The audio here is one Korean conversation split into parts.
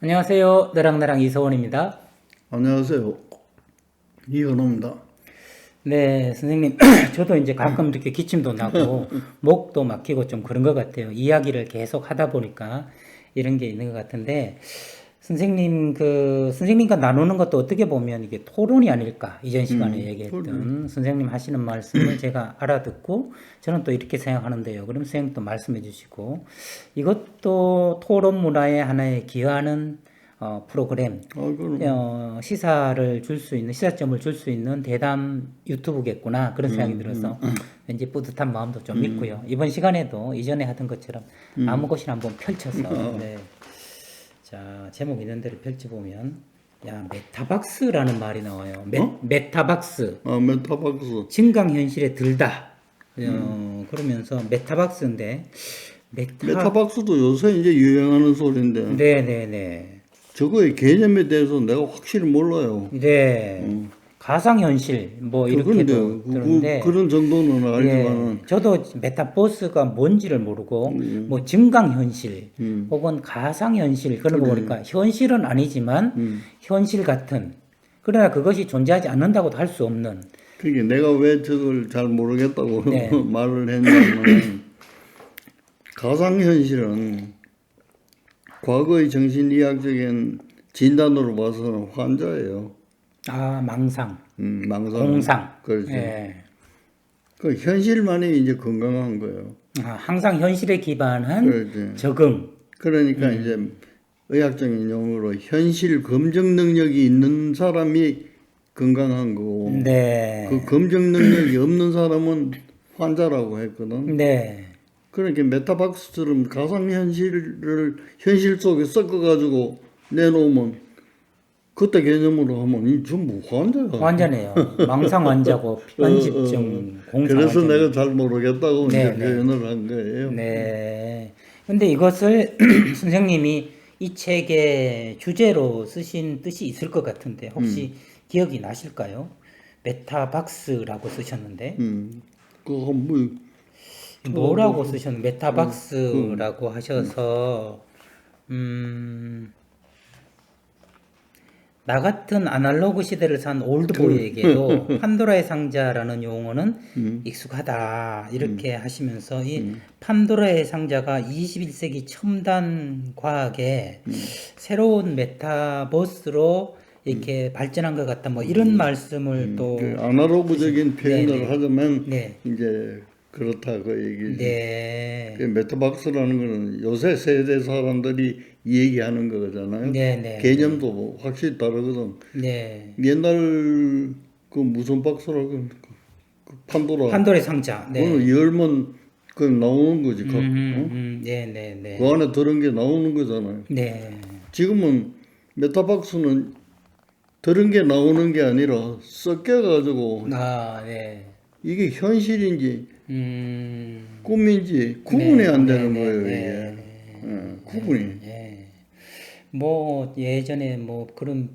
안녕하세요. 너랑나랑 이서원입니다. 안녕하세요. 이현우입니다. 네, 선생님. 저도 이제 가끔 이렇게 기침도 나고, 목도 막히고 좀 그런 것 같아요. 이야기를 계속 하다 보니까 이런 게 있는 것 같은데, 선생님과 나누는 것도 어떻게 보면 이게 토론이 아닐까. 이전 시간에 그래. 얘기했던 선생님 하시는 말씀을 제가 알아듣고, 저는 또 이렇게 생각하는데요. 그럼 선생님 또 말씀해 주시고, 이것도 토론 문화의 하나에 기여하는 프로그램, 그럼. 시사를 줄 수 있는, 시사점을 줄 수 있는 대담 유튜브겠구나. 그런 생각이 들어서 왠지 뿌듯한 마음도 좀 있고요. 이번 시간에도 이전에 하던 것처럼 아무 곳이나 한번 펼쳐서, 네. 자, 제목 있는 대로 펼쳐보면, 야, 메타박스라는 말이 나와요. 메타박스. 메타박스. 증강현실에 들다. 그러면서 메타박스인데, 메타박스도 요새 이제 유행하는 소리인데, 네네네. 저거의 개념에 대해서 내가 확실히 몰라요. 네. 가상현실, 뭐, 그런데, 이렇게도 들었는데, 그런 정도는 예, 알지만은, 저도 메타버스가 뭔지를 모르고, 뭐, 증강현실, 혹은 가상현실, 그런 거 그래. 보니까 현실은 아니지만, 현실 같은, 그러나 그것이 존재하지 않는다고도 할 수 없는, 그게 내가 왜 저걸 잘 모르겠다고 네. 말을 했냐면, 가상현실은 과거의 정신의학적인 진단으로 봐서는 환자예요. 아, 망상, 망상. 공상, 그렇지. 예. 그 현실만이 이제 건강한 거예요. 아, 항상 현실에 기반한 그렇지. 적응, 그러니까 이제 의학적인 용어로 현실 검증 능력이 있는 사람이 건강한 거고, 그 네, 검증 능력이 없는 사람은 환자라고 했거든. 네. 그러니까 메타박스처럼 가상현실을 현실 속에 섞어가지고 내놓으면 그때 개념으로 하면 이 전부 환자야. 환자네요. 망상 환자고, 편집증, 공상 그래서 환자네요. 내가 잘 모르겠다고 이제 네네. 표현을 한 거예요. 네. 근데 이것을 선생님이 이 책의 주제로 쓰신 뜻이 있을 것 같은데 혹시 기억이 나실까요? 메타박스라고 쓰셨는데 그거 뭐 뭐라고 찾아보고. 쓰셨는데 메타박스라고 하셔서 음, 나 같은 아날로그 시대를 산 올드보이에게도 판도라의 상자라는 용어는 익숙하다. 이렇게 하시면서 이 판도라의 상자가 21세기 첨단 과학의 새로운 메타버스로 이렇게 발전한 것 같다. 뭐 이런 말씀을 그 또 아날로그적인 표현을 네네. 하자면 네. 이제 그렇다 그 얘기지. 그 네. 메타박스라는 거는 요새 세대 사람들이 얘기하는 거잖아요. 네네. 개념도 뭐 확실히 다르거든. 네. 옛날 그 무슨 박스라고 그 판도라 판도라의 상자. 그거는 네. 열면 그 나오는 거지. 어? 그 네네네. 안에 들은 게 나오는 거잖아요. 네. 지금은 메타박스는 들은 게 나오는 게 아니라 섞여가지고 아, 네. 이게 현실인지 음, 꿈인지 구분이 네, 안 네, 되는 네, 거예요, 이게. 네, 구분이. 네. 뭐, 예전에 뭐 그런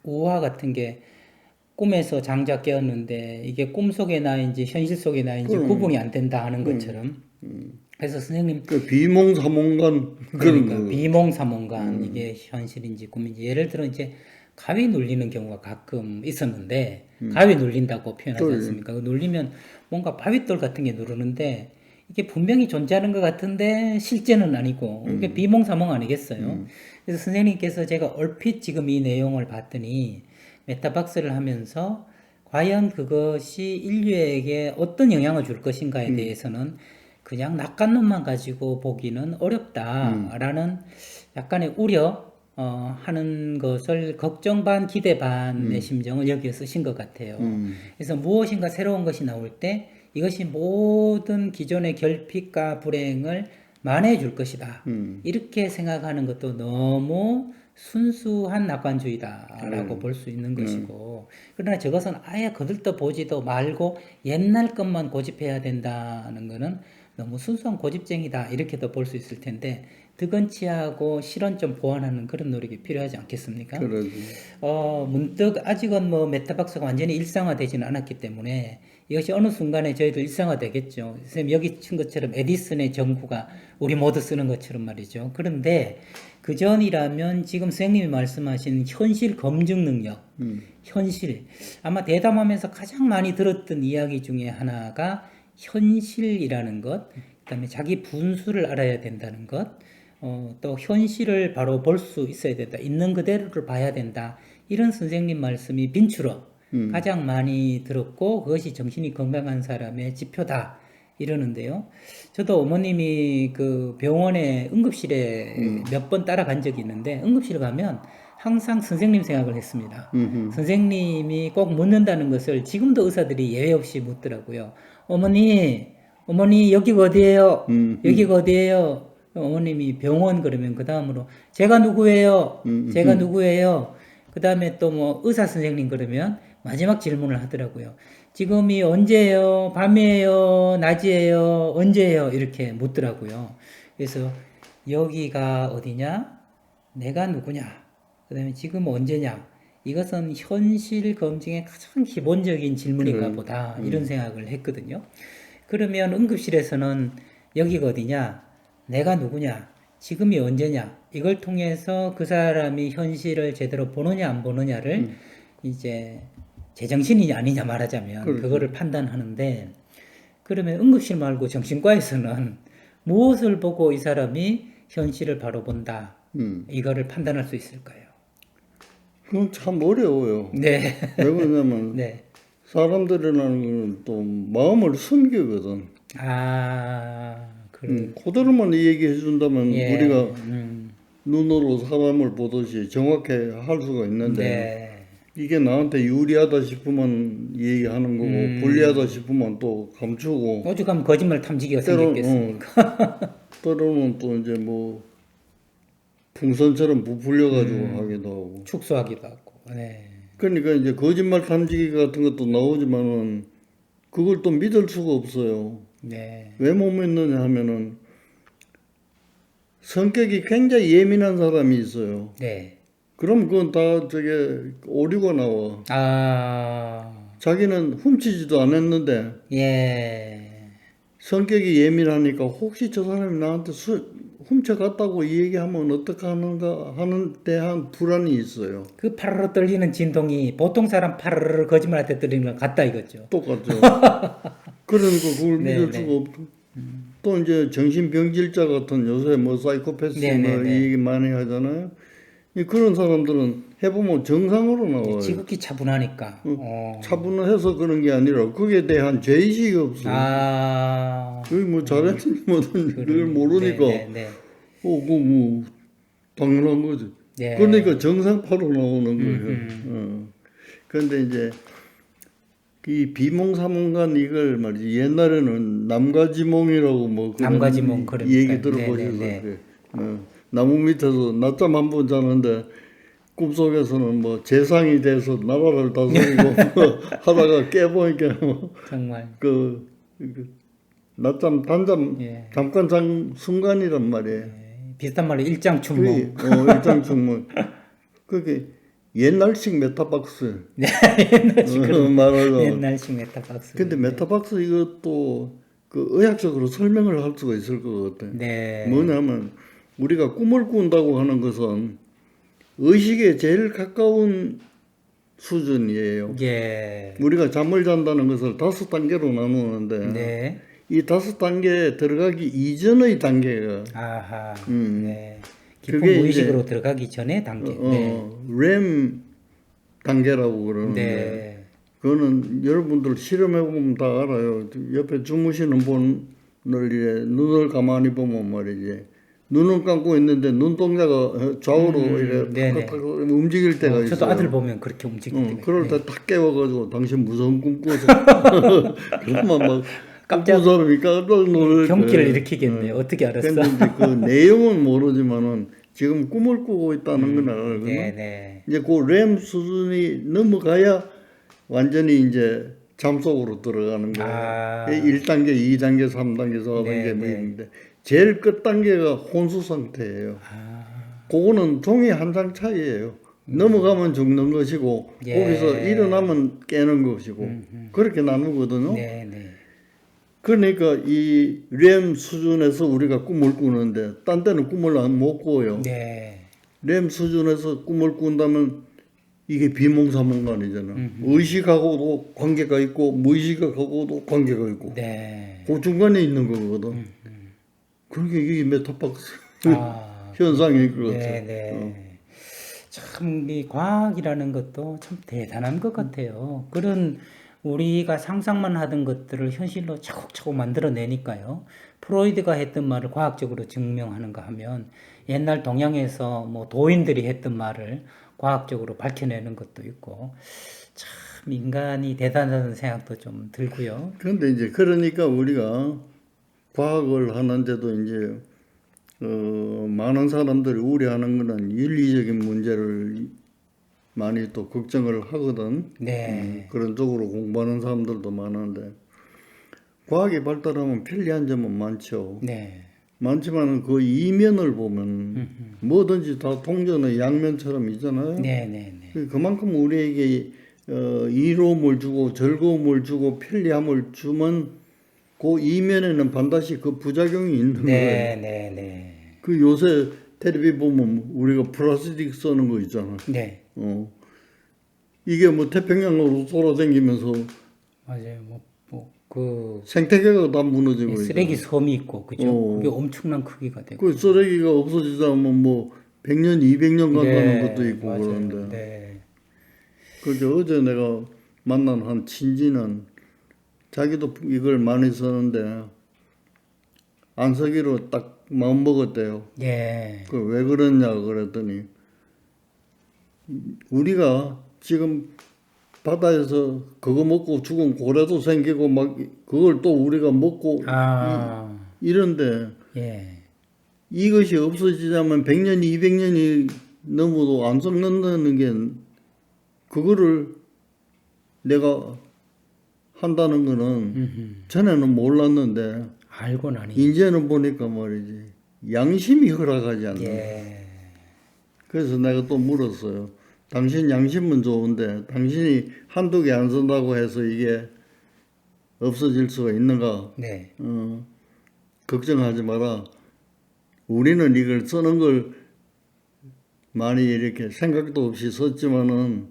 우화 같은 게 꿈에서 장작 깨었는데 이게 꿈 속의 나인지 현실 속의 나인지 그럼, 구분이 안 된다 하는 그럼. 것처럼. 그래서 선생님, 그 비몽사몽간 그런 그러니까 거. 비몽사몽간 이게 현실인지 꿈인지 예를 들어 이제 가위 눌리는 경우가 가끔 있었는데 가위 눌린다고 표현하지 그, 않습니까? 그 눌리면 뭔가 바윗돌 같은 게 누르는데 이게 분명히 존재하는 것 같은데 실제는 아니고 이게 비몽사몽 아니겠어요? 그래서 선생님께서 제가 얼핏 지금 이 내용을 봤더니 메타박스를 하면서 과연 그것이 인류에게 어떤 영향을 줄 것인가에 대해서는 그냥 낙관론만 가지고 보기는 어렵다라는 약간의 우려 하는 것을 걱정 반 기대 반의 심정을 여기에 쓰신 것 같아요. 그래서 무엇인가 새로운 것이 나올 때 이것이 모든 기존의 결핍과 불행을 만회해 줄 것이다. 이렇게 생각하는 것도 너무 순수한 낙관주의다라고 볼 수 있는 것이고, 그러나 저것은 아예 거들떠 보지도 말고 옛날 것만 고집해야 된다는 것은 너무 순수한 고집쟁이다 이렇게도 볼 수 있을 텐데 드건치하고 실언 좀 보완하는 그런 노력이 필요하지 않겠습니까? 그러지. 문득 아직은 뭐 메타박스가 완전히 일상화되지는 않았기 때문에 이것이 어느 순간에 저희들 일상화되겠죠. 선생님 여기 친 것처럼 에디슨의 전구가 우리 모두 쓰는 것처럼 말이죠. 그런데 그 전이라면 지금 선생님이 말씀하신 현실 검증 능력, 현실 아마 대담하면서 가장 많이 들었던 이야기 중에 하나가 현실이라는 것, 그다음에 자기 분수를 알아야 된다는 것, 또 현실을 바로 볼 수 있어야 된다, 있는 그대로를 봐야 된다. 이런 선생님 말씀이 빈추러 가장 많이 들었고 그것이 정신이 건강한 사람의 지표다 이러는데요. 저도 어머님이 그 병원에 응급실에 몇 번 따라간 적이 있는데 응급실 가면 항상 선생님 생각을 했습니다. 선생님이 꼭 묻는다는 것을 지금도 의사들이 예외 없이 묻더라고요. 어머니 여기가 어디예요? 여기가 어디예요? 어머님이 병원 그러면 그 다음으로 제가 누구예요? 제가 누구예요? 그 다음에 또 뭐 의사 선생님 그러면 마지막 질문을 하더라고요. 지금이 언제예요? 밤이에요? 낮이에요? 언제예요? 이렇게 묻더라고요. 그래서 여기가 어디냐? 내가 누구냐? 그 다음에 지금 언제냐? 이것은 현실 검증의 가장 기본적인 질문인가 보다 이런 생각을 했거든요. 그러면 응급실에서는 여기가 어디냐? 내가 누구냐? 지금이 언제냐? 이걸 통해서 그 사람이 현실을 제대로 보느냐 안 보느냐를 이제 제정신이냐 아니냐 말하자면 그렇죠. 그거를 판단하는데 그러면 응급실 말고 정신과에서는 무엇을 보고 이 사람이 현실을 바로 본다. 이거를 판단할 수 있을까요? 그건 참 어려워요. 네. 왜 그러냐면 네. 사람들이라는 건 또 마음을 숨기거든. 그대로만 얘기해 준다면 예. 우리가 눈으로 사람을 보듯이 정확히 할 수가 있는데 네. 이게 나한테 유리하다 싶으면 얘기하는 거고 불리하다 싶으면 또 감추고 오죽하면 거짓말 탐지기가 때로는 생겼겠습니까? 때로는 또 이제 뭐 풍선처럼 부풀려가지고 하기도 하고 축소하기도 하고. 네. 그러니까 이제 거짓말 탐지기 같은 것도 나오지만은 그걸 또 믿을 수가 없어요. 네. 왜 못 믿느냐 하면은 성격이 굉장히 예민한 사람이 있어요. 네. 그럼 그건 다 저게 오류가 나와. 자기는 훔치지도 않았는데 예. 성격이 예민하니까 혹시 저 사람이 나한테 훔쳐갔다고 얘기하면 어떡하는가 하는 대한 불안이 있어요. 그 파르르 떨리는 진동이 보통 사람 파르르 거짓말할 때 떨리는 거 같다 이거죠. 똑같죠. 그러니까 그걸 네, 믿을 네. 수가 없고. 또 이제 정신병질자 같은 요새 뭐 사이코패스 네, 네, 뭐 네. 얘기 많이 하잖아요. 그런 사람들은 해보면 정상으로 나와요. 지극히 차분하니까. 차분해서 그런 게 아니라 거기에 대한 죄의식이 없어. 그게 뭐 잘했는지 못했는지 그걸 모르니까 네, 네. 뭐 당연한 거지. 네. 그러니까 정상파로 나오는 거예요. 그런데 이제 이 비몽사몽간 이걸 말이지 옛날에는 남가지몽이라고 뭐 그런 남가지몽 그러니까. 얘기 들어보셔서 네. 그래. 나무 밑에서 낮잠 한 번 자는데 꿈속에서는 뭐 재상이 돼서 나라를 다스리고 뭐 하다가 깨보니까 뭐 정말. 그 낮잠 단잠 예. 잠깐 잔 순간이란 말이에요. 비슷한 말로 일장춘몽. 일장춘몽. 그게 옛날식 메타박스. 네, 옛날식 말하자면. 옛날식 메타박스. 근데 메타박스 이것도 그 의학적으로 설명을 할 수가 있을 것 같아. 네. 뭐냐면 우리가 꿈을 꾼다고 하는 것은 의식에 제일 가까운 수준이에요. 예. 우리가 잠을 잔다는 것을 5단계로 나누는데 네. 이 5단계에 들어가기 이전의 단계가 아하. 네. 그게 깊은 무의식으로 들어가기 전에 단계. 네. REM 단계라고 그러는데 네. 그거는 여러분들 실험해보면 다 알아요. 옆에 주무시는 분을 이래 눈을 가만히 보면 말이지 눈을 감고 있는데 눈동자가 좌우로 이래 탁탁탁 움직일 때가 있어요. 저도 아들 보면 그렇게 움직일 때가 그럴 때 딱 깨워가지고 당신 무서운 꿈 꿔서 그러면 막 깜짝 사람이 깜짝 놀랄 경기를 거예요. 일으키겠네. 어떻게 알았어? 근데 이제 그 내용은 모르지만은 지금 꿈을 꾸고 있다는 건 알거든요. 네. 이제 그 램 수준이 넘어가야 완전히 이제 잠속으로 들어가는 거예요. 1단계, 2단계, 3단계, 4단계 뭐 있는데 제일 끝 단계가 혼수 상태예요. 그거는 종이 한 장 차이예요. 넘어가면 죽는 것이고 예. 거기서 일어나면 깨는 것이고 그렇게 나누거든요. 네, 네. 그러니까 이 렘 수준에서 우리가 꿈을 꾸는데 딴 때는 꿈을 못 꿔요. 네. 렘 수준에서 꿈을 꾼다면 이게 비몽사몽간이잖아. 의식하고도 관계가 있고 무의식하고도 관계가 있고 네. 그 중간에 있는 거거든. 그러니까 이게 메타박스 아, 현상일 것 같아. 네, 네. 참, 이 과학이라는 것도 참 대단한 것 같아요. 그런 우리가 상상만 하던 것들을 현실로 차곡차곡 만들어내니까요. 프로이드가 했던 말을 과학적으로 증명하는가 하면 옛날 동양에서 뭐 도인들이 했던 말을 과학적으로 밝혀내는 것도 있고 참 인간이 대단하다는 생각도 좀 들고요. 그런데 이제 그러니까 우리가 과학을 하는데도 이제 많은 사람들이 우려하는 거는 윤리적인 문제를 많이 또 걱정을 하거든. 네. 그런 쪽으로 공부하는 사람들도 많은데 과학이 발달하면 편리한 점은 많죠. 네. 많지만 그 이면을 보면 뭐든지 다 동전의 양면처럼 있잖아요. 네, 네, 네. 그만큼 우리에게 이로움을 주고 즐거움을 주고 편리함을 주면 그 이면에는 반드시 그 부작용이 있는 거예요. 네, 네, 네. 그 요새 텔레비 보면 우리가 플라스틱 쓰는 거 있잖아. 네. 이게 뭐 태평양으로 돌아다니면서 맞아요. 그 생태계가 다 무너지고 쓰레기 섬이 있고, 그죠? 그게 엄청난 크기가 되고. 그 쓰레기가 없어지자면 뭐 100년, 200년 간다는 네, 것도 있고 맞아요. 그런데. 네. 그죠. 어제 내가 만난 한 친지는 자기도 이걸 많이 쓰는데 안 쓰기로 딱 마음 먹었대요. 예. 그 왜 그러냐 그랬더니 우리가 지금 바다에서 그거 먹고 죽은 고래도 생기고 막 그걸 또 우리가 먹고 아, 이런데 예. 이것이 없어지자면 100년, 200년이 넘어도 안 썩는다는 게 그거를 내가 한다는 거는 전에는 몰랐는데 알고 나니. 이제는 보니까 말이지 양심이 허락하지 않나. 예. 그래서 내가 또 물었어요. 당신 양심은 좋은데 당신이 한두 개 안 쓴다고 해서 이게 없어질 수가 있는가? 네. 걱정하지 마라. 우리는 이걸 쓰는 걸 많이 이렇게 생각도 없이 썼지만은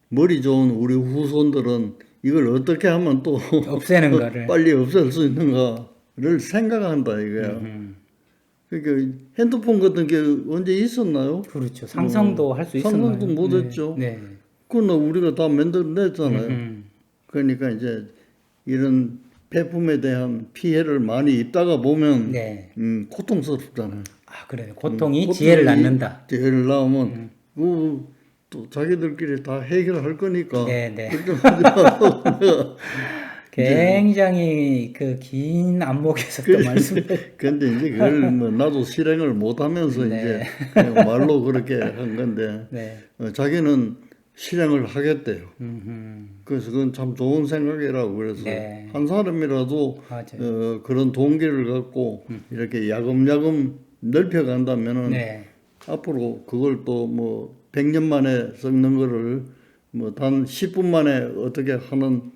머리 좋은 우리 후손들은 이걸 어떻게 하면 또 없애는 거를. 빨리 없앨 수 있는가를 생각한다 이거야. 그러니까 핸드폰 같은 게 언제 있었나요? 그렇죠. 상상도 할 수 있었나요? 상상도 못했죠. 네. 그건 우리가 다 만들어냈잖아요. 그러니까 이제 이런 폐품에 대한 피해를 많이 입다가 보면 네. 고통스럽잖아요. 아, 그래요. 고통이 지혜를 낳는다. 지혜를 낳으면 또 자기들끼리 다 해결할 거니까. 네, 네. 그렇게 하지 말고 굉장히 그 긴 안목에서 또 말씀. 근데 이제 그걸 뭐 나도 실행을 못하면서 이제 그냥 말로 그렇게 한 건데 네. 자기는 실행을 하겠대요. 그래서 그건 참 좋은 생각이라고 그래서 네. 한 사람이라도 맞아요. 그런 동기를 갖고 이렇게 야금야금 넓혀간다면은 네. 앞으로 그걸 또 뭐 100년 만에 썩는 거를 뭐 단 10분 만에 어떻게 하는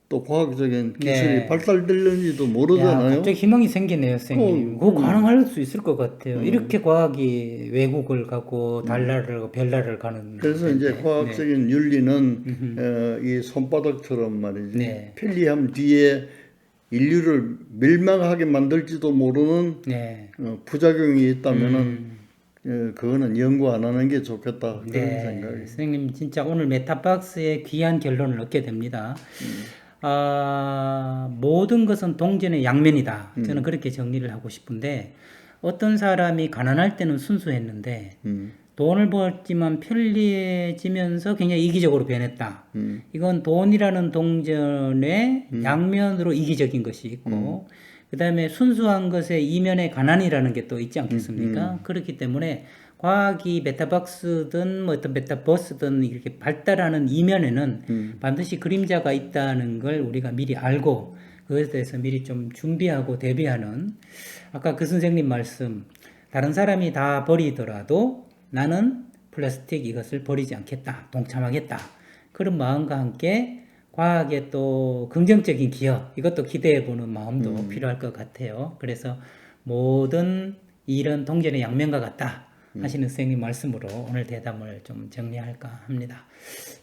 또 과학적인 기술이 네. 발달될는지도 야, 모르잖아요. 갑자기 희망이 생기네요, 선생님. 그거 가능할 수 있을 것 같아요. 이렇게 과학이 외국을 가고 달나라를 가고 별나라를 가는. 그래서 이제 건데. 과학적인 윤리는 이 손바닥처럼 말이지 네. 편리함 뒤에 인류를 멸망하게 만들지도 모르는 네. 부작용이 있다면은 그거는 연구 안 하는 게 좋겠다 그런 네. 생각이. 선생님 진짜 오늘 메타박스의 귀한 결론을 얻게 됩니다. 모든 것은 동전의 양면이다. 저는 그렇게 정리를 하고 싶은데 어떤 사람이 가난할 때는 순수했는데 돈을 벌지만 편리해지면서 굉장히 이기적으로 변했다. 이건 돈이라는 동전의 양면으로 이기적인 것이 있고 그 다음에 순수한 것의 이면에 가난이라는 게 또 있지 않겠습니까? 그렇기 때문에 과학이 메타박스든 뭐 어떤 메타버스든 이렇게 발달하는 이면에는 반드시 그림자가 있다는 걸 우리가 미리 알고 그것에 대해서 미리 좀 준비하고 대비하는 아까 그 선생님 말씀 다른 사람이 다 버리더라도 나는 플라스틱 이것을 버리지 않겠다, 동참하겠다. 그런 마음과 함께 과학의 또 긍정적인 기여, 이것도 기대해보는 마음도 필요할 것 같아요. 그래서 모든 일은 동전의 양면과 같다 하시는 선생님 말씀으로 오늘 대담을 좀 정리할까 합니다.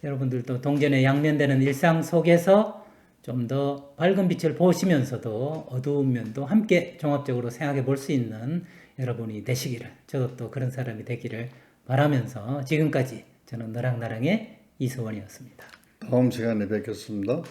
여러분들도 동전의 양면되는 일상 속에서 좀 더 밝은 빛을 보시면서도 어두운 면도 함께 종합적으로 생각해 볼 수 있는 여러분이 되시기를, 저도 또 그런 사람이 되기를 바라면서 지금까지 저는 너랑나랑의 이서원이었습니다. 다음 시간에 뵙겠습니다.